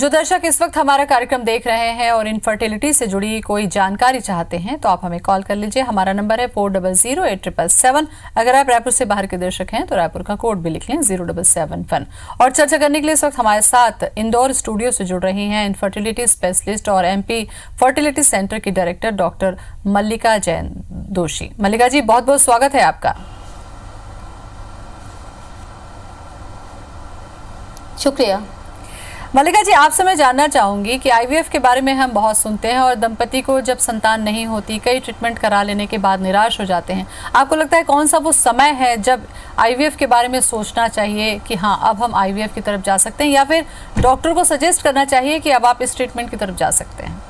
जो दर्शक इस वक्त हमारा कार्यक्रम देख रहे हैं और इनफर्टिलिटी से जुड़ी कोई जानकारी चाहते हैं तो आप हमें कॉल कर लीजिए। हमारा नंबर है 400877। अगर आप रायपुर से बाहर के दर्शक हैं तो रायपुर का कोड भी लिख लें 0771। और चर्चा करने के लिए इस वक्त हमारे साथ इंदौर स्टूडियो से जुड़ रही हैं इनफर्टिलिटी स्पेशलिस्ट और MP फर्टिलिटी सेंटर की डायरेक्टर डॉक्टर मल्लिका जैन दोषी। मल्लिका जी, बहुत बहुत स्वागत है आपका। शुक्रिया। मल्लिका जी, आपसे मैं जानना चाहूंगी कि IVF के बारे में हम बहुत सुनते हैं और दंपति को जब संतान नहीं होती कई ट्रीटमेंट करा लेने के बाद निराश हो जाते हैं। आपको लगता है कौन सा वो समय है जब IVF के बारे में सोचना चाहिए कि हाँ अब हम IVF की तरफ जा सकते हैं, या फिर डॉक्टर को सजेस्ट करना चाहिए कि अब आप इस ट्रीटमेंट की तरफ जा सकते हैं?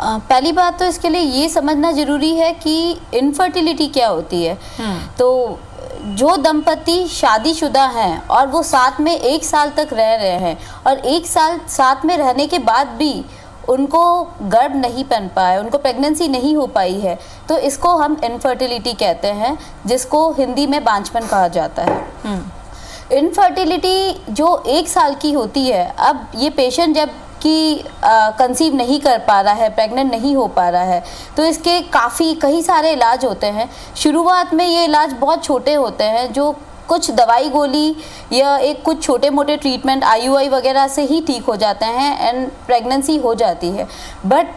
पहली बात तो इसके लिए ये समझना जरूरी है कि इनफर्टिलिटी क्या होती है। तो जो दंपति शादीशुदा हैं और वो साथ में 1 साल तक रह रहे हैं और 1 साल साथ में रहने के बाद भी उनको गर्भ नहीं बन पाया, उनको प्रेगनेंसी नहीं हो पाई है, तो इसको हम इनफर्टिलिटी कहते हैं, जिसको हिंदी में बांझपन कहा जाता है। इनफर्टिलिटी जो 1 साल की होती है, अब ये पेशेंट जब कि कंसीव नहीं कर पा रहा है, प्रेग्नेंट नहीं हो पा रहा है, तो इसके कई सारे इलाज होते हैं। शुरुआत में ये इलाज बहुत छोटे होते हैं, जो कुछ दवाई गोली या कुछ छोटे मोटे ट्रीटमेंट IUI वगैरह से ही ठीक हो जाते हैं एंड प्रेगनेंसी हो जाती है। बट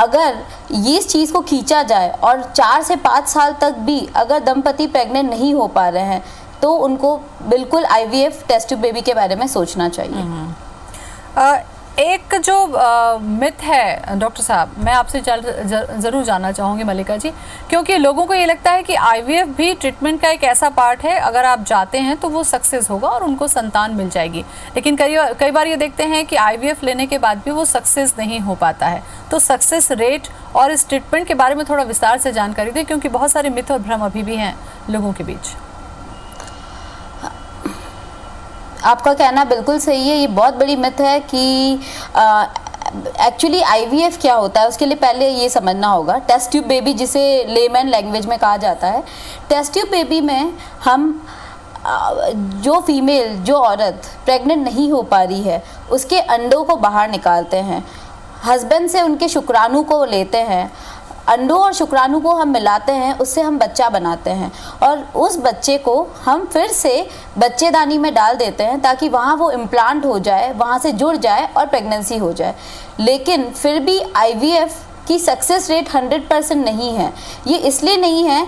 अगर ये इस चीज़ को खींचा जाए और 4 से 5 साल तक भी अगर दंपति प्रेग्नेंट नहीं हो पा रहे हैं तो उनको बिल्कुल IVF टेस्ट ट्यूब बेबी के बारे में सोचना चाहिए। एक जो मिथ है डॉक्टर साहब, मैं आपसे ज़रूर जानना चाहूँगी मल्लिका जी, क्योंकि लोगों को ये लगता है कि IVF भी ट्रीटमेंट का एक ऐसा पार्ट है, अगर आप जाते हैं तो वो सक्सेस होगा और उनको संतान मिल जाएगी। लेकिन कई बार ये देखते हैं कि IVF लेने के बाद भी वो सक्सेस नहीं हो पाता है। तो सक्सेस रेट और इस ट्रीटमेंट के बारे में थोड़ा विस्तार से जानकारी दें, क्योंकि बहुत सारे मिथ और भ्रम अभी भी हैं लोगों के बीच। आपका कहना बिल्कुल सही है। ये बहुत बड़ी मिथ है कि एक्चुअली IVF क्या होता है, उसके लिए पहले ये समझना होगा। टेस्ट ट्यूब बेबी, जिसे लेमैन लैंग्वेज में कहा जाता है, टेस्ट ट्यूब बेबी में हम जो फीमेल, जो औरत प्रेग्नेंट नहीं हो पा रही है, उसके अंडों को बाहर निकालते हैं, हस्बैंड से उनके शुक्राणु को लेते हैं, अंडों और शुक्राणु को हम मिलाते हैं, उससे हम बच्चा बनाते हैं और उस बच्चे को हम फिर से बच्चेदानी में डाल देते हैं ताकि वहाँ वो इम्प्लांट हो जाए, वहाँ से जुड़ जाए और प्रेगनेंसी हो जाए। लेकिन फिर भी IVF की सक्सेस रेट 100% नहीं है। ये इसलिए नहीं है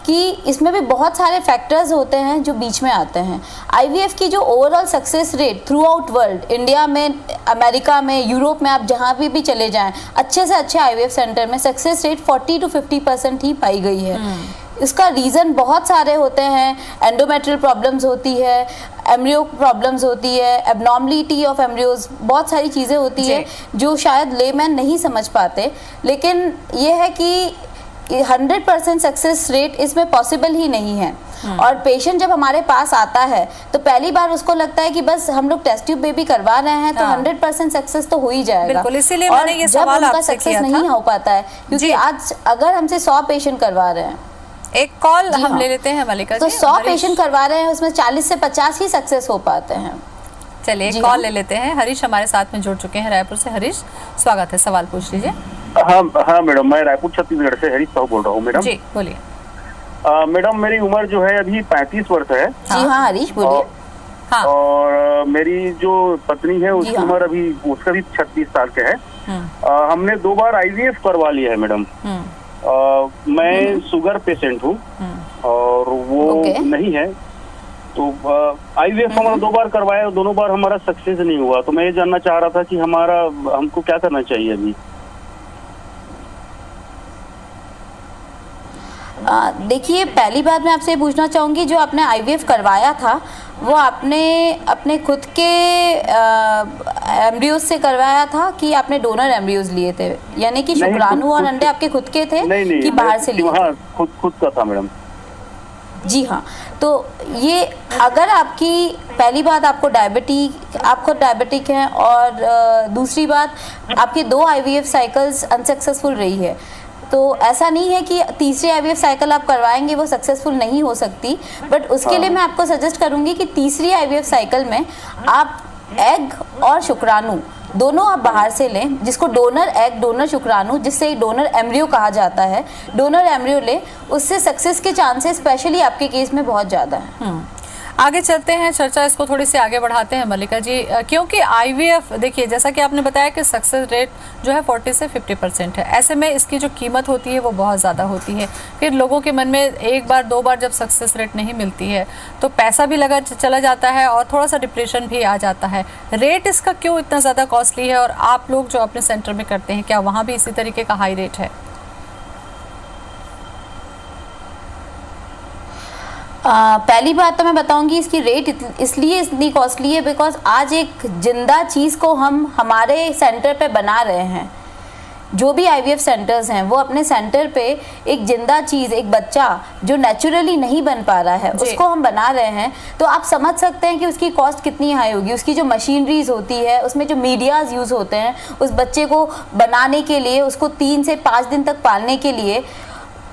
कि इसमें भी बहुत सारे फैक्टर्स होते हैं जो बीच में आते हैं। IVF की जो overall success rate through out world, India में, अमेरिका में, यूरोप में, आप जहाँ भी चले जाएं, अच्छे से अच्छे IVF सेंटर में सक्सेस रेट 40 to 50% ही पाई गई है। इसका रीज़न बहुत सारे होते हैं। एंडोमेट्रियल प्रॉब्लम्स होती है, एम्ब्रियो प्रॉब्लम्स होती है, एबनॉर्मलिटी ऑफ एम्ब्रियोज, बहुत सारी चीज़ें होती है जो शायद लेमैन नहीं समझ पाते। लेकिन ये है कि 100% सक्सेस रेट इसमें पॉसिबल ही नहीं है। और पेशेंट जब हमारे पास आता है तो पहली बार उसको लगता है कि बस हम लोग टेस्ट ट्यूब बेबी करवा रहे हैं तो 100% सक्सेस तो हो ही जाएगा। बिल्कुल, इसीलिए मैंने ये सवाल आपसे किया था। नहीं हो पाता है क्योंकि आज अगर हमसे 100 पेशेंट करवा रहे हैं, एक कॉल हम ले लेते हैं मल्लिका जी। तो 100 पेशेंट करवा रहे हैं, उसमें 40 से 50 ही सक्सेस हो पाते हैं। चलिए कॉल ले लेते हैं। हरीश हमारे साथ में जुड़ चुके हैं रायपुर से। हरीश, स्वागत है, सवाल पूछ लीजिए। हाँ मैडम, मैं रायपुर छत्तीसगढ़ से हरीश साहू बोल रहा हूँ। मैडम जी बोलिए। मैडम, मेरी उम्र जो है अभी 35 वर्ष है। जी हाँ हरीश बोलिए। हाँ। और मेरी जो पत्नी है उसकी उम्र अभी, उसका भी 36 साल के है। हमने 2 बार IVF करवा लिया है मैडम। मैं शुगर पेशेंट हूँ और वो नहीं है, तो IVF हमारा 2 बार करवाया, दोनों बार हमारा सक्सेस नहीं हुआ। तो मैं ये जानना चाह रहा था कि हमको क्या करना चाहिए अभी। देखिए, पहली बात मैं आपसे पूछना चाहूँगी, जो आपने IVF करवाया था वो आपने अपने खुद के एम्ब्रियोज से करवाया था कि आपने डोनर एम्ब्रियोज लिए थे, यानी कि शुक्राणु और अंडे आपके खुद के थे? नहीं, कि बाहर से लिए? हाँ, खुद का था मैडम। जी हाँ, तो ये अगर आपकी पहली बात आपको डायबिटिक है और दूसरी बात आपके 2 IVF साइकिल्स अनसक्सेसफुल रही है, तो ऐसा नहीं है कि तीसरी आईवीएफ साइकिल आप करवाएंगे वो सक्सेसफुल नहीं हो सकती, बट उसके लिए मैं आपको सजेस्ट करूंगी कि तीसरी आईवीएफ साइकिल में आप एग और शुक्राणु दोनों आप बाहर से लें, जिसको डोनर एग, डोनर शुक्राणु, जिससे डोनर एम्ब्रियो कहा जाता है, डोनर एम्ब्रियो ले, उससे सक्सेस के चांसेस स्पेशली आपके केस में बहुत ज़्यादा हैं। आगे चलते हैं, चर्चा इसको थोड़ी सी आगे बढ़ाते हैं मल्लिका जी, क्योंकि आईवीएफ देखिए जैसा कि आपने बताया कि सक्सेस रेट जो है 40 से 50% है। ऐसे में इसकी जो कीमत होती है वो बहुत ज़्यादा होती है। फिर लोगों के मन में एक बार दो बार जब सक्सेस रेट नहीं मिलती है तो पैसा भी लगा चला जाता है और थोड़ा सा डिप्रेशन भी आ जाता है। रेट इसका क्यों इतना ज़्यादा कॉस्टली है, और आप लोग जो अपने सेंटर में करते हैं क्या वहाँ भी इसी तरीके का हाई रेट है? पहली बात तो मैं बताऊंगी इसकी रेट इसलिए इतनी कॉस्टली है बिकॉज आज एक जिंदा चीज़ को हम हमारे सेंटर पे बना रहे हैं। जो भी आईवीएफ सेंटर्स हैं वो अपने सेंटर पे एक जिंदा चीज़, एक बच्चा जो नेचुरली नहीं बन पा रहा है उसको हम बना रहे हैं। तो आप समझ सकते हैं कि उसकी कॉस्ट कितनी हाई होगी। उसकी जो मशीनरीज होती है, उसमें जो मीडियाज़ यूज़ होते हैं उस बच्चे को बनाने के लिए, उसको 3 से 5 दिन तक पालने के लिए,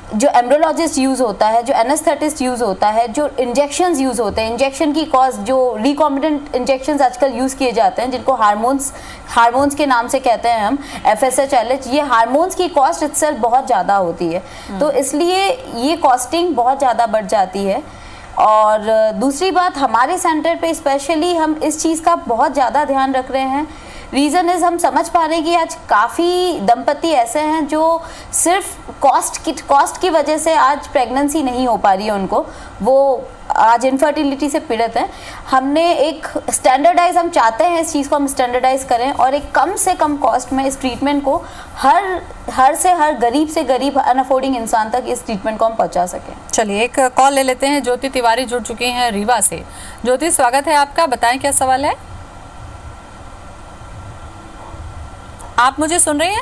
जो एम्ब्रोलॉजिस्ट यूज़ होता है, जो एनेस्थेटिस्ट यूज़ होता है, जो इंजेक्शंस यूज़ होते हैं, इंजेक्शन की कॉस्ट, जो रिकॉम्बिनेंट इंजेक्शंस आजकल यूज़ किए जाते हैं जिनको हार्मोन्स के नाम से कहते हैं हम, FSH LH, ये हार्मोन्स की कॉस्ट इटसेल्फ बहुत ज़्यादा होती है। तो इसलिए ये कॉस्टिंग बहुत ज़्यादा बढ़ जाती है। और दूसरी बात, हमारे सेंटर पे स्पेशली हम इस चीज़ का बहुत ज़्यादा ध्यान रख रहे हैं। रीज़न इज़ हम समझ पा रहे हैं कि आज काफ़ी दंपति ऐसे हैं जो सिर्फ कॉस्ट की वजह से आज प्रेगनेंसी नहीं हो पा रही है उनको, वो आज इनफर्टिलिटी से पीड़ित हैं। हमने एक स्टैंडर्डाइज, हम चाहते हैं इस चीज़ को हम स्टैंडर्डाइज करें और एक कम से कम कॉस्ट में इस ट्रीटमेंट को हर गरीब से गरीब अनअफोर्डिंग इंसान तक इस ट्रीटमेंट को हम पहुंचा सकें। चलिए एक कॉल ले लेते हैं। ज्योति तिवारी जुड़ चुकी हैं रीवा से। ज्योति, स्वागत है आपका, बताएं क्या सवाल है? आप मुझे सुन रही हैं?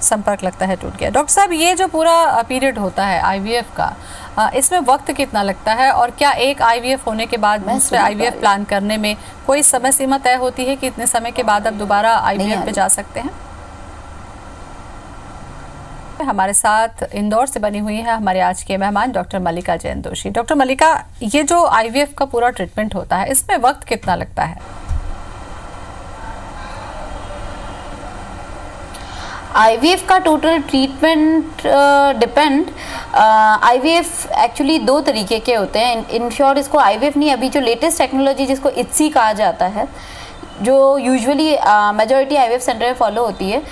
संपर्क लगता है टूट गया। डॉक्टर साहब, ये जो पूरा पीरियड होता है आईवीएफ का, इसमें वक्त कितना लगता है, और क्या एक आईवीएफ होने के बाद दूसरे आईवीएफ प्लान करने में कोई समय सीमा तय होती है कि इतने समय के बाद आप दोबारा आईवीएफ पे जा सकते हैं? हमारे साथ इंदौर से बनी हुई है हमारे आज के मेहमान डॉक्टर मल्लिका जैन दोषी। डॉक्टर मल्लिका, ये जो आईवीएफ का पूरा ट्रीटमेंट होता है इसमें वक्त कितना लगता है? आईवीएफ का total treatment depend, IVF actually 2 तरीके के होते हैं। इन शॉर्ट इसको आईवीएफ नहीं, अभी जो लेटेस्ट टेक्नोलॉजी जिसको ITSI कहा जाता है, जो यूजुअली मेजॉरिटी आईवीएफ सेंटर में फॉलो होती है,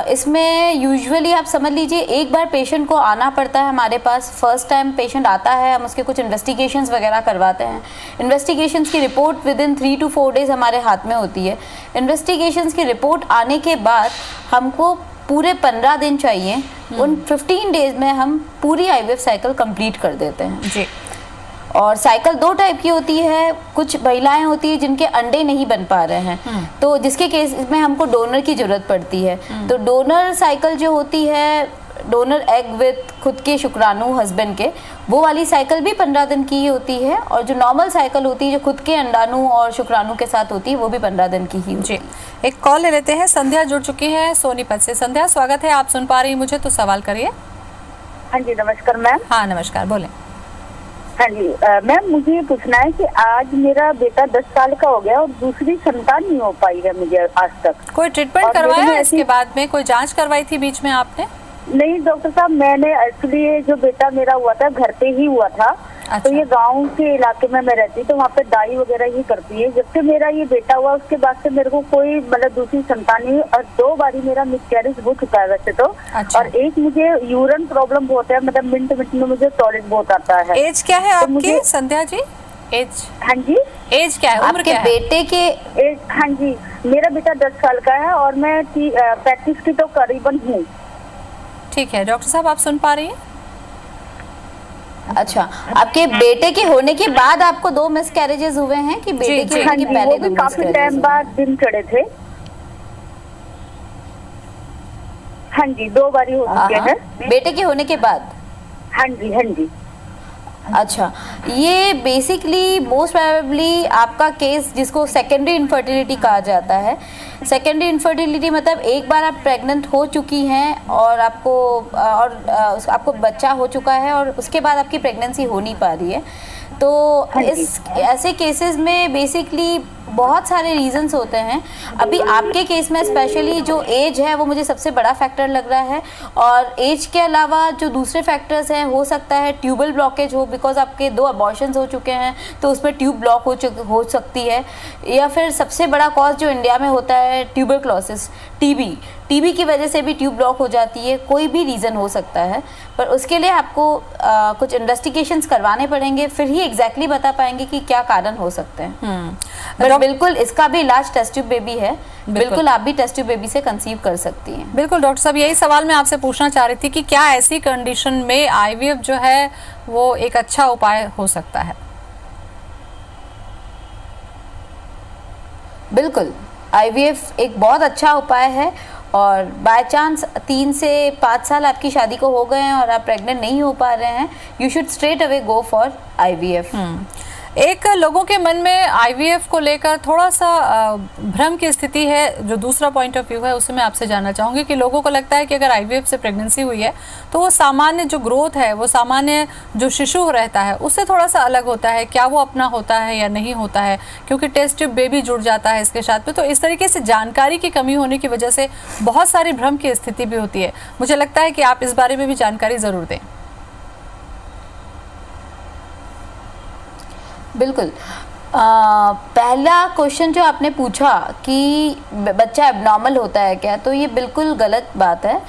इसमें यूजुअली आप समझ लीजिए एक बार पेशेंट को आना पड़ता है हमारे पास। फर्स्ट टाइम पेशेंट आता है, हम उसके कुछ इन्वेस्टिगेशंस वगैरह करवाते हैं। इन्वेस्टिगेशंस की रिपोर्ट विदिन 3 to 4 डेज़ हमारे हाथ में होती है। इन्वेस्टिगेशंस की रिपोर्ट आने के बाद हमको पूरे 15 दिन चाहिए। उन 15 डेज़ में हम पूरी आईवीएफ साइकिल कंप्लीट कर देते हैं जी। और साइकिल 2 टाइप की होती है। कुछ महिलाएं होती है जिनके अंडे नहीं बन पा रहे हैं, तो जिसके केस में हमको डोनर की ज़रूरत पड़ती है। तो डोनर साइकिल जो होती है, डोनर एग विथ खुद के शुक्राणु हस्बैंड के, वो वाली साइकिल भी 15 दिन की ही होती है। और जो नॉर्मल साइकिल होती है जो खुद के अंडाणु और शुक्राणु के साथ होती है, वो भी 15 दिन की ही होती है। जी, एक कॉल ले लेते हैं। संध्या जुड़ चुकी है सोनीपत से। संध्या, स्वागत है, आप सुन पा रही हैं मुझे, तो सवाल करिए। हाँ जी, नमस्कार मैम। हाँ नमस्कार, बोलें। हाँ जी मैम, मुझे ये पूछना है कि आज मेरा बेटा 10 साल का हो गया और दूसरी संतान नहीं हो पाई है मुझे आज तक। कोई ट्रीटमेंट करवाया इसके बाद में? कोई जांच करवाई थी बीच में आपने? नहीं डॉक्टर साहब, मैंने एक्चुअली जो बेटा मेरा हुआ था घर पे ही हुआ था। अच्छा। तो ये गांव के इलाके में मैं रहती, तो वहाँ पे दाई वगैरह ही करती है। जब से मेरा ये बेटा हुआ उसके बाद से मेरे को कोई मतलब दूसरी संतान नहीं, और 2 बारी मेरा मिसकैरेज हो चुका है वैसे तो। अच्छा। और एक मुझे यूरिन प्रॉब्लम बहुत है, मतलब मिनट में मुझे टॉयलेट बहुत आता है। एज क्या है आपकी मुझे... संध्या जी? एज? हाँ जी, एज क्या है, उम्र क्या है? बेटे के एज? हाँ जी, मेरा बेटा 10 साल का है और मैं 35 की तो करीबन हूँ। ठीक है डॉक्टर साहब, आप सुन पा रही हैं? अच्छा, आपके बेटे के होने के बाद आपको 2 मिसकैरेजेस हुए हैं कि बेटे के होने के पहले? वो भी काफी टाइम बाद दिन चढ़े थे। हाँ जी, 2 बारी हो चुके हैं। बेटे के होने के बाद? हाँ जी, हाँ जी। अच्छा, ये बेसिकली मोस्ट प्रोबेबली आपका केस जिसको सेकेंडरी इनफर्टिलिटी कहा जाता है। सेकेंडरी इनफर्टिलिटी मतलब एक बार आप प्रेग्नेंट हो चुकी हैं और आपको बच्चा हो चुका है और उसके बाद आपकी प्रेगनेंसी हो नहीं पा रही है। तो इस ऐसे केसेस में बेसिकली बहुत सारे रीजंस होते हैं। अभी आपके केस में स्पेशली जो एज है वो मुझे सबसे बड़ा फैक्टर लग रहा है, और एज के अलावा जो दूसरे फैक्टर्स हैं, हो सकता है ट्यूबल ब्लॉकेज हो, बिकॉज आपके 2 अबॉर्शंस हो चुके हैं तो उसमें ट्यूब ब्लॉक हो सकती है, या फिर सबसे बड़ा कॉज जो इंडिया में होता है ट्यूबरक्लोसिस, टीबी की वजह से भी ट्यूब ब्लॉक हो जाती है। कोई भी रीज़न हो सकता है, पर उसके लिए आपको कुछ इन्वेस्टिगेशंस करवाने पड़ेंगे, फिर ही एग्जैक्टली बता पाएंगे कि क्या कारण हो सकते हैं। बट बिल्कुल इसका भी इलाज टेस्ट ट्यूब बेबी है, बिल्कुल आप भी टेस्ट ट्यूब बेबी से कंसीव कर सकती हैं। बिल्कुल डॉक्टर साहब, यही सवाल मैं आपसे पूछना चाह रही थी कि क्या ऐसी कंडीशन में आईवीएफ जो है वो एक अच्छा उपाय हो सकता है? बिल्कुल, आईवीएफ एक बहुत अच्छा उपाय है, और बाय चांस 3 से 5 साल आपकी शादी को हो गए हैं और आप प्रेग्नेंट नहीं हो पा रहे हैं, you should straight away go for IVF. एक लोगों के मन में आईवीएफ को लेकर थोड़ा सा भ्रम की स्थिति है। जो दूसरा पॉइंट ऑफ व्यू है उसे मैं आपसे जानना चाहूँगी कि लोगों को लगता है कि अगर आईवीएफ से प्रेगनेंसी हुई है तो वो सामान्य जो ग्रोथ है, वो सामान्य जो शिशु रहता है उससे थोड़ा सा अलग होता है। क्या वो अपना होता है या नहीं होता है, क्योंकि टेस्ट ट्यूब बेबी जुड़ जाता है इसके साथ में। तो इस तरीके से जानकारी की कमी होने की वजह से बहुत सारी भ्रम की स्थिति भी होती है। मुझे लगता है कि आप इस बारे में भी जानकारी ज़रूर दें। बिल्कुल, पहला क्वेश्चन जो आपने पूछा कि बच्चा एबनॉर्मल होता है क्या, तो ये बिल्कुल गलत बात है।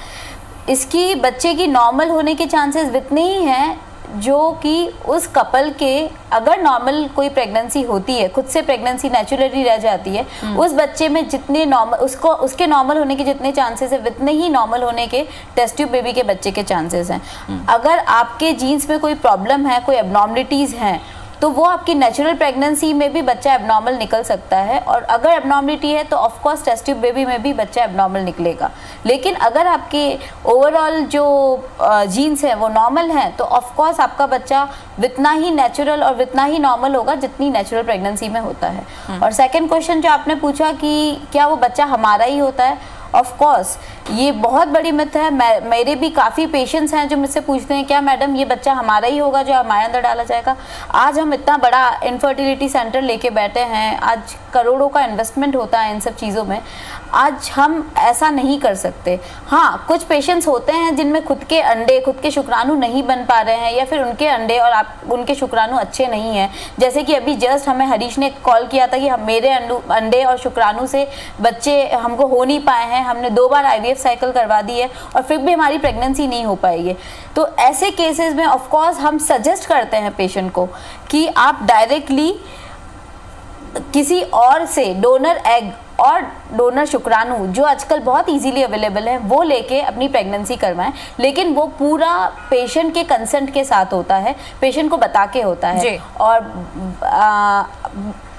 इसकी बच्चे की नॉर्मल होने के चांसेस इतने ही हैं जो कि उस कपल के, अगर नॉर्मल कोई प्रेगनेंसी होती है, खुद से प्रेगनेंसी नेचुरली रह जाती है, उस बच्चे में जितने नॉर्मल उसके नॉर्मल होने के जितने चांसेस है उतने ही नॉर्मल होने के टेस्ट ट्यूब बेबी के बच्चे के चांसेस हैं। अगर आपके जीन्स में कोई प्रॉब्लम है, कोई एबनॉर्मलिटीज़ हैं, तो वो आपकी नेचुरल प्रेगनेंसी में भी बच्चा एबनॉर्मल निकल सकता है, और अगर एबनॉर्मलिटी है तो of course test tube baby में भी बच्चा एबनॉर्मल निकलेगा। लेकिन अगर आपके ओवरऑल जो जीन्स हैं वो नॉर्मल हैं, तो ऑफ कोर्स आपका बच्चा जितना ही नेचुरल और जितना ही नॉर्मल होगा जितनी नेचुरल प्रेगनेंसी में होता है। और सेकंड क्वेश्चन जो आपने पूछा कि क्या वो बच्चा हमारा ही होता है, ऑफ कोर्स ये बहुत बड़ी मिथ है। मेरे भी काफ़ी पेशेंट्स हैं जो मुझसे पूछते हैं क्या मैडम ये बच्चा हमारा ही होगा जो हमारे अंदर डाला जाएगा। आज हम इतना बड़ा इनफर्टिलिटी सेंटर लेके बैठे हैं, आज करोड़ों का इन्वेस्टमेंट होता है इन सब चीज़ों में, आज हम ऐसा नहीं कर सकते। हाँ, कुछ पेशेंट्स होते हैं जिनमें खुद के अंडे, खुद के शुक्राणु नहीं बन पा रहे हैं, या फिर उनके अंडे और उनके शुक्राणु अच्छे नहीं हैं। जैसे कि अभी जस्ट हमें हरीश ने कॉल किया था कि हम मेरे अंडे और शुक्राणु से बच्चे हमको हो नहीं पाए हैं, हमने 2 बार आईवीएफ साइकिल करवा दी है और फिर भी हमारी प्रेगनेंसी नहीं हो पाएगी। तो ऐसे केसेस में ऑफ कोर्स हम सजेस्ट करते हैं पेशेंट को कि आप डायरेक्टली किसी और से डोनर एग और डोनर शुक्राणु जो आजकल बहुत इजीली अवेलेबल है वो लेके अपनी प्रेगनेंसी करवाएं, लेकिन वो पूरा पेशेंट के कंसेंट के साथ होता है, पेशेंट को बता के होता है। और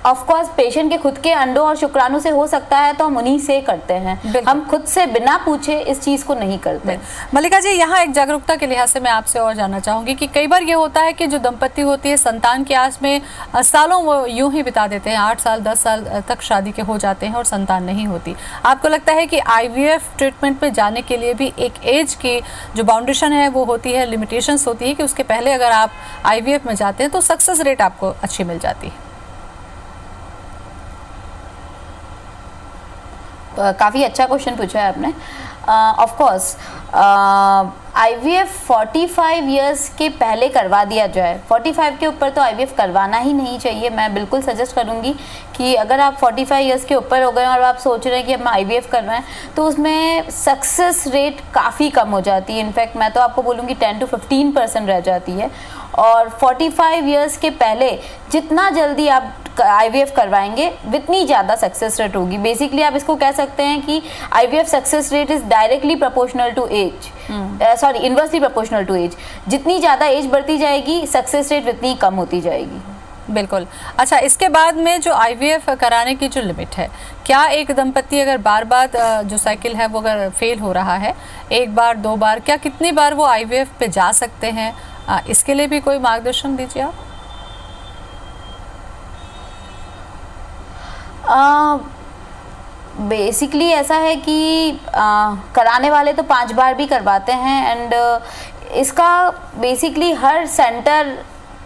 ऑफ कोर्स पेशेंट के खुद के अंडों और शुक्राणु से हो सकता है तो हम उन्हीं से करते हैं, हम खुद से बिना पूछे इस चीज़ को नहीं करते। मल्लिका जी, यहाँ एक जागरूकता के लिहाज से मैं आपसे और जानना चाहूँगी कि कई बार ये होता है कि जो दंपति होती है संतान की आस में सालों वो यूं ही बिता देते हैं, 8 साल 10 साल तक शादी के हो जाते हैं और संतान नहीं होती। आपको लगता है कि आईवीएफ ट्रीटमेंट में जाने के लिए भी एक एज की जो बाउंडेशन है वो होती है, लिमिटेशंस होती है कि उसके पहले अगर आप आईवीएफ में जाते हैं तो सक्सेस रेट आपको अच्छी मिल जाती है? काफ़ी अच्छा क्वेश्चन पूछा है आपने। ऑफ कोर्स आईवीएफ 45 इयर्स के पहले करवा दिया जाए, 45 के ऊपर तो आईवीएफ करवाना ही नहीं चाहिए। मैं बिल्कुल सजेस्ट करूंगी कि अगर आप 45 इयर्स के ऊपर हो गए और आप सोच रहे हैं कि हम आईवीएफ करवाएं तो उसमें सक्सेस रेट काफ़ी कम हो जाती है। इनफैक्ट मैं तो आपको बोलूँगी 10 to 15% रह जाती है। और 45 इयर्स के पहले जितना जल्दी आप आईवीएफ करवाएंगे उतनी ज़्यादा सक्सेस रेट होगी। बेसिकली आप इसको कह सकते हैं कि IVF success rate is directly proportional to age, sorry inversely proportional to age. जितनी ज़्यादा एज बढ़ती जाएगी सक्सेस रेट उतनी कम होती जाएगी। बिल्कुल। अच्छा, इसके बाद में जो आईवीएफ कराने की जो लिमिट है, क्या एक दंपति अगर बार बार जो साइकिल है वो अगर फेल हो रहा है, 1 बार 2 बार, क्या कितनी बार वो आईवीएफ पे जा सकते हैं? इसके लिए भी कोई मार्गदर्शन दीजिए आप। बेसिकली ऐसा है कि कराने वाले तो 5 बार भी करवाते हैं एंड इसका बेसिकली हर सेंटर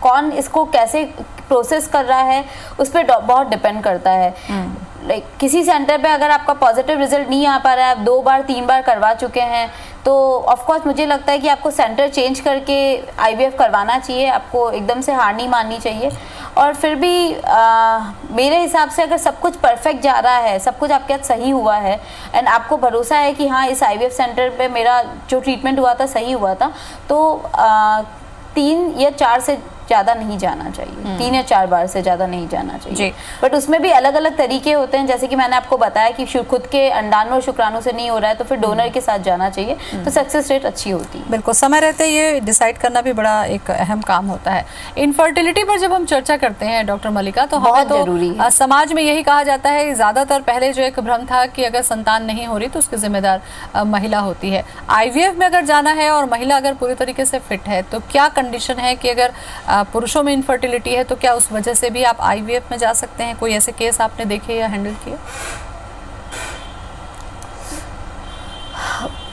कौन इसको कैसे प्रोसेस कर रहा है उस पर बहुत डिपेंड करता है। लाइक किसी सेंटर पे अगर आपका पॉजिटिव रिजल्ट नहीं आ पा रहा है, आप 2 बार 3 बार करवा चुके हैं, तो ऑफ कोर्स मुझे लगता है कि आपको सेंटर चेंज करके आईवीएफ करवाना चाहिए, आपको एकदम से हार नहीं माननी चाहिए। और फिर भी मेरे हिसाब से अगर सब कुछ परफेक्ट जा रहा है, सब कुछ आपके साथ सही हुआ है एंड आपको भरोसा है कि हाँ इस आईवीएफ सेंटर पे मेरा जो ट्रीटमेंट हुआ था सही हुआ था, तो 3 या 4 से ज़्यादा नहीं जाना चाहिए, 3 या 4 बार से ज़्यादा नहीं जाना चाहिए। बट उसमें भी अलग अलग तरीके होते हैं, जैसे कि मैंने आपको बताया कि खुद के अंडाणु और शुक्राणु से नहीं हो रहा है तो फिर डोनर के साथ जाना चाहिए, तो सक्सेस रेट अच्छी होती है। बिल्कुल, समय रहते ये डिसाइड करना भी बड़ा एक अहम काम होता है। इनफर्टिलिटी पर जब हम चर्चा करते हैं डॉक्टर मल्लिका, तो हमें तो जरूरी है। समाज में यही कहा जाता है, ज़्यादातर पहले जो एक भ्रम था कि अगर संतान नहीं हो रही तो उसकी जिम्मेदार महिला होती है। आईवीएफ में अगर जाना है और महिला अगर पूरी तरीके से फिट है, तो क्या कंडीशन है कि अगर पुरुषों में इनफर्टिलिटी है तो क्या उस वजह से भी आप आईवीएफ में जा सकते हैं? कोई ऐसे केस आपने देखे या हैंडल किए?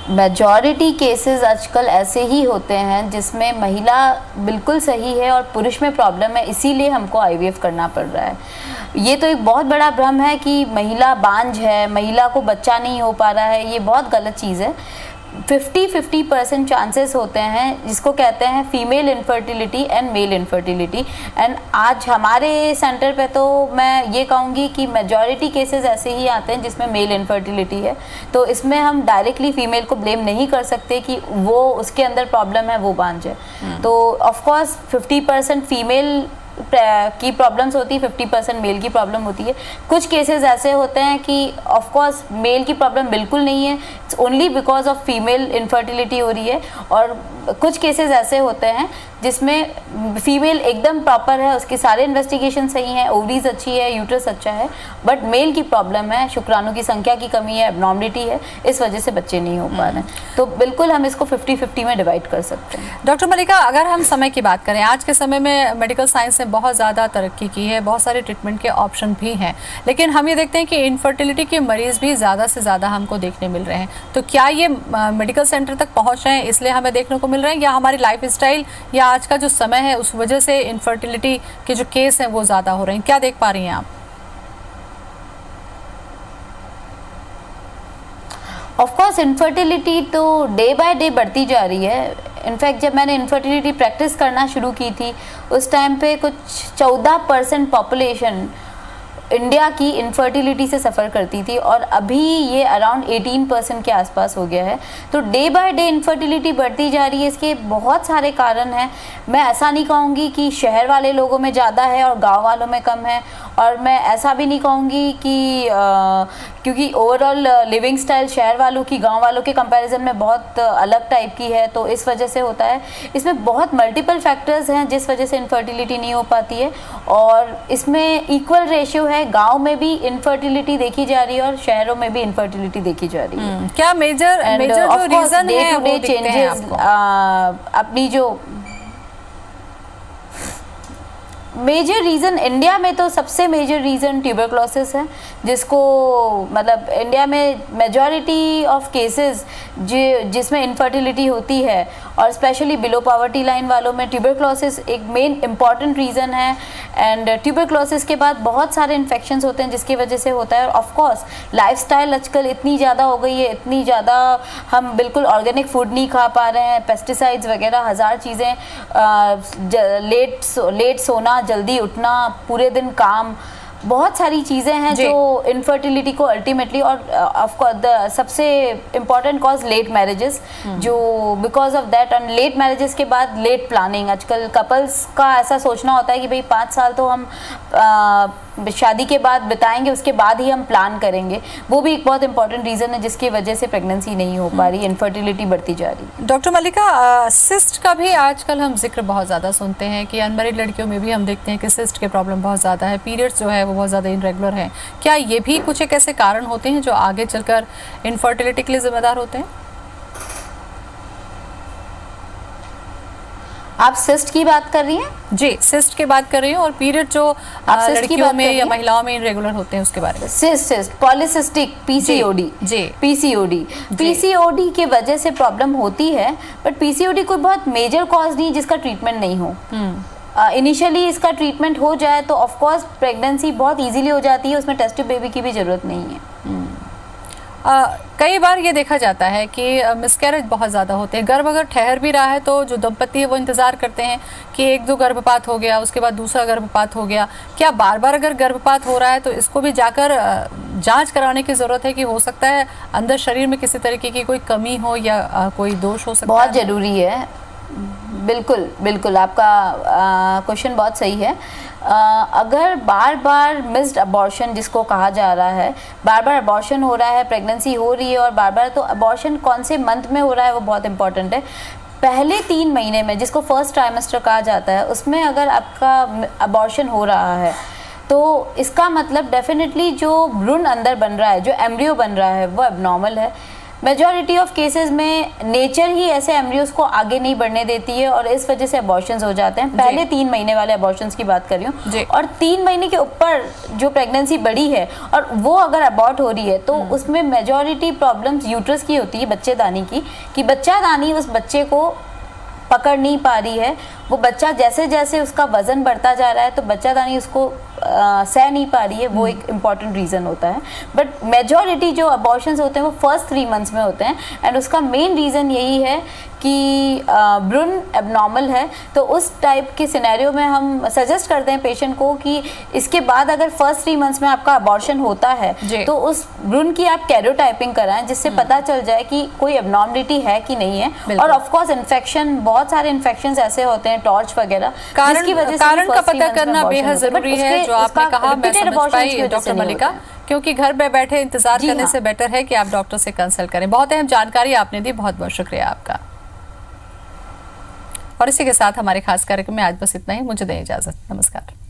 मेजॉरिटी केसेस आजकल ऐसे ही होते हैं जिसमें महिला बिल्कुल सही है और पुरुष में प्रॉब्लम है, इसीलिए हमको आईवीएफ करना पड़ रहा है। ये तो एक बहुत बड़ा भ्रम है कि महिला बांझ है, महिला को बच्चा नहीं हो पा रहा है, ये बहुत गलत चीज़ है। 50% चांसेस होते हैं, जिसको कहते हैं female infertility and male infertility. And आज हमारे सेंटर पे तो मैं ये कहूँगी कि मेजॉरिटी केसेस ऐसे ही आते हैं जिसमें मेल इनफर्टिलिटी है, तो इसमें हम डायरेक्टली फीमेल को ब्लेम नहीं कर सकते कि वो उसके अंदर प्रॉब्लम है, वो बांझ है। तो ऑफकोर्स 50% फीमेल की प्रॉब्लम्स होती है, 50% मेल की प्रॉब्लम होती है। कुछ केसेस ऐसे होते हैं कि ऑफ कोर्स मेल की प्रॉब्लम बिल्कुल नहीं है, it's only because of female infertility हो रही है। और कुछ केसेस ऐसे होते हैं जिसमें फीमेल एकदम प्रॉपर है, उसके सारे इन्वेस्टिगेशन सही हैं, ओवरीज अच्छी है, यूट्रस अच्छा है, बट मेल की प्रॉब्लम है, शुक्राणु की संख्या की कमी है, एब्नॉर्मलिटी है, इस वजह से बच्चे नहीं हो पा रहे हैं। तो बिल्कुल हम इसको 50-50 में डिवाइड कर सकते हैं। डॉक्टर मल्लिका, अगर हम समय की बात करें, आज के समय में मेडिकल साइंस ने बहुत ज़्यादा तरक्की की है, बहुत सारे ट्रीटमेंट के ऑप्शन भी हैं, लेकिन हम ये देखते हैं कि इनफर्टिलिटी के मरीज़ भी ज़्यादा से ज़्यादा हमको देखने मिल रहे हैं। तो क्या ये मेडिकल सेंटर तक पहुँच रहे हैं इसलिए हमें देखने को मिल रहे हैं, या हमारी लाइफस्टाइल या आज का जो समय है उस वजह से इनफर्टिलिटी के जो केस हैं वो ज़्यादा हो रहे हैं? क्या देख पा रही हैं आप? ऑफ कोर्स इनफर्टिलिटी तो डे बाय डे बढ़ती जा रही है। इनफैक्ट जब मैंने इनफर्टिलिटी प्रैक्टिस करना शुरू की थी उस टाइम पे कुछ 14% पॉपुलेशन इंडिया की इनफर्टिलिटी से सफ़र करती थी और अभी ये अराउंड 18% के आसपास हो गया है। तो डे बाय डे इनफर्टिलिटी बढ़ती जा रही है। इसके बहुत सारे कारण हैं। मैं ऐसा नहीं कहूँगी कि शहर वाले लोगों में ज़्यादा है और गांव वालों में कम है, और मैं ऐसा भी नहीं कहूँगी कि क्योंकि ओवरऑल लिविंग स्टाइल शहर वालों की गांव वालों के कंपैरिजन में बहुत अलग टाइप की है, तो इस वजह से होता है। इसमें बहुत मल्टीपल फैक्टर्स हैं जिस वजह से इनफर्टिलिटी नहीं हो पाती है, और इसमें इक्वल रेशियो है, गांव में भी इनफर्टिलिटी देखी जा रही है और शहरों में भी इनफर्टिलिटी देखी जा रही है। क्या मेजर जो रीजन है वो दिखते हैं आपको? अपनी जो मेजर रीज़न इंडिया में तो सबसे मेजर रीज़न ट्यूबरक्लोसिस है, जिसको मतलब इंडिया में मेजॉरिटी ऑफ केसेस जिसमें इनफर्टिलिटी होती है और स्पेशली बिलो पॉवर्टी लाइन वालों में ट्यूबरक्लोसिस एक मेन इम्पॉर्टेंट रीज़न है। एंड ट्यूबरक्लोसिस के बाद बहुत सारे इन्फेक्शंस होते हैं जिसकी वजह से होता है। और ऑफ कोर्स लाइफस्टाइल आजकल इतनी ज़्यादा हो गई है, इतनी ज़्यादा हम बिल्कुल ऑर्गेनिक फूड नहीं खा पा रहे हैं, पेस्टिसाइड्स वगैरह हजार चीज़ें, लेट सोना, जल्दी उठना, पूरे दिन काम, बहुत सारी चीज़ें हैं जो इनफर्टिलिटी को अल्टीमेटली, और ऑफ कोर्स द सबसे इम्पॉर्टेंट कॉज लेट मैरिजेस, जो because of that and let marriages के बाद लेट प्लानिंग। आजकल कपल्स का ऐसा सोचना होता है कि भाई 5 साल तो हम शादी के बाद बिताएंगे, उसके बाद ही हम प्लान करेंगे। वो भी एक बहुत इंपॉर्टेंट रीज़न है जिसकी वजह से प्रेगनेंसी नहीं हो पा रही, इनफर्टिलिटी बढ़ती जा रही। डॉक्टर मल्लिका, सिस्ट का भी आजकल हम जिक्र बहुत ज़्यादा सुनते हैं कि अनमैरिड लड़कियों में भी हम देखते हैं कि सिस्ट के प्रॉब्लम बहुत ज़्यादा है, पीरियड्स जो है वो बहुत ज़्यादा इनरेगुलर हैं। क्या ये भी कुछ एक ऐसे कारण होते हैं जो आगे चलकर इनफर्टिलिटी के लिए जिम्मेदार होते हैं? आप सिस्ट की बात कर रही हैं? जी, सिस्ट की बात कर रही हूँ, और पीरियड जो cyst की लड़कियों बात में कर रही या हैं? महिलाओं में इरेगुलर होते हैं उसके बारे में। Cyst polycystic PCOD. जी। पीसीओडी की वजह से प्रॉब्लम होती है, बट पीसीओडी कोई बहुत मेजर कॉज नहीं जिसका ट्रीटमेंट नहीं हो। इनिशियली इसका ट्रीटमेंट हो जाए तो ऑफ कोर्स प्रेगनेंसी बहुत इजीली हो जाती है, उसमें टेस्ट ट्यूब बेबी की भी जरूरत नहीं है। कई बार ये देखा जाता है कि मिसकैरेज बहुत ज़्यादा होते हैं। गर्भ अगर ठहर भी रहा है तो जो दंपति है वो इंतज़ार करते हैं कि एक दो गर्भपात हो गया, उसके बाद दूसरा गर्भपात हो गया। क्या बार बार अगर गर्भपात हो रहा है तो इसको भी जाकर जांच कराने की ज़रूरत है कि हो सकता है अंदर शरीर में किसी तरीके की कोई कमी हो या कोई दोष हो सकता है? बहुत ज़रूरी है, बिल्कुल बिल्कुल, आपका क्वेश्चन बहुत सही है। अगर बार बार मिस्ड अबॉर्शन जिसको कहा जा रहा है, बार बार अबॉर्शन हो रहा है, प्रेगनेंसी हो रही है और बार बार, तो अबॉर्शन कौन से मंथ में हो रहा है वो बहुत इंपॉर्टेंट है। पहले 3 महीने में, जिसको फर्स्ट ट्राइमेस्टर कहा जाता है, उसमें अगर आपका अबॉर्शन हो रहा है तो इसका मतलब डेफिनेटली जो भ्रूण अंदर बन रहा है, जो एम्ब्रियो बन रहा है, वो एबनॉर्मल है। मेजॉरिटी ऑफ केसेस में नेचर ही ऐसे एम्ब्रियोज को आगे नहीं बढ़ने देती है और इस वजह से अबॉर्शंस हो जाते हैं। पहले 3 महीने वाले अबॉर्शंस की बात कर रही हूँ, और 3 महीने के ऊपर जो प्रेगनेंसी बढ़ी है और वो अगर अबॉर्ट हो रही है तो उसमें मेजॉरिटी प्रॉब्लम्स यूट्रस की होती है, बच्चेदानी की, कि बच्चादानी उस बच्चे को पकड़ नहीं पा रही है। वो बच्चा जैसे जैसे उसका वजन बढ़ता जा रहा है तो बच्चादानी उसको सह नहीं पा रही है, वो एक इम्पॉर्टेंट रीज़न होता है। बट मेजॉरिटी जो अबॉर्शंस होते हैं वो फर्स्ट 3 मंथ्स में होते हैं, एंड उसका मेन रीज़न यही है कि भ्रूण एबनॉर्मल है। तो उस टाइप के सिनेरियो में हम सजेस्ट करते हैं पेशेंट को कि इसके बाद अगर फर्स्ट 3 मंथ्स में आपका अबॉर्शन होता है तो उस भ्रूण की आप कैरोटाइपिंग कराएं, जिससे पता चल जाए कि कोई एबनॉर्मलिटी है कि नहीं है। और ऑफ कोर्स इन्फेक्शन, बहुत सारे इन्फेक्शंस ऐसे होते हैं, टॉर्च वगैरह, जिसकी वजह से कारण का पता करना बेहद जरूरी है। जो आपने कहा मैं समझ पाई डॉक्टर मल्लिका, क्योंकि घर पे बैठे इंतजार करने से बेटर है कि आप डॉक्टर से कंसल्ट करें। बहुत अहम जानकारी आपने दी, बहुत बहुत शुक्रिया आपका। और इसी के साथ हमारे खास कार्यक्रम में आज बस इतना ही। मुझे दें इजाजत, नमस्कार।